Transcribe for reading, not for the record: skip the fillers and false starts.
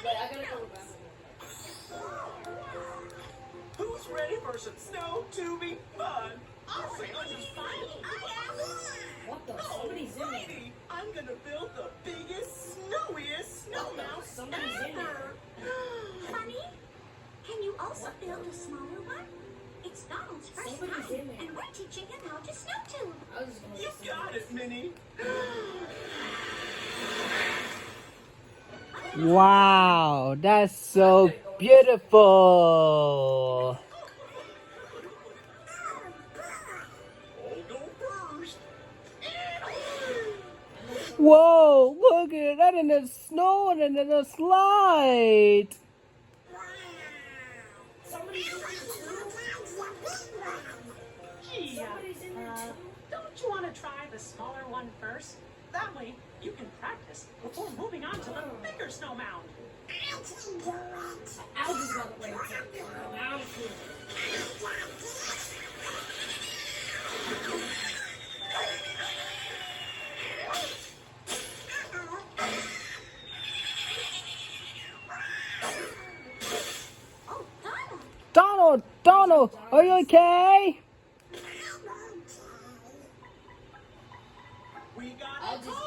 Wait, I gotta go back. Who's ready for some snow tubing fun? I'll say this is fun. What the? Somebody's in there. I'm gonna build the biggest, snowiest snow mouse Somebody's in ever. Honey, can you also build a smaller one? It's Donald's first Somebody's time, in there. and we're teaching him how to snow tube. I was just gonna You listen. got it, Minnie. Wow, that's so beautiful. I'll go first. Whoa, look at that in the snow and in the slide. Somebody's in there too. Gee, Somebody's in there too. don't you want to try the smaller one first? That way you can practice before moving on to the bigger snow mound. Al just got the way to it. Al's here. Oh, Donald! Donald, are you okay? We got I'll it. just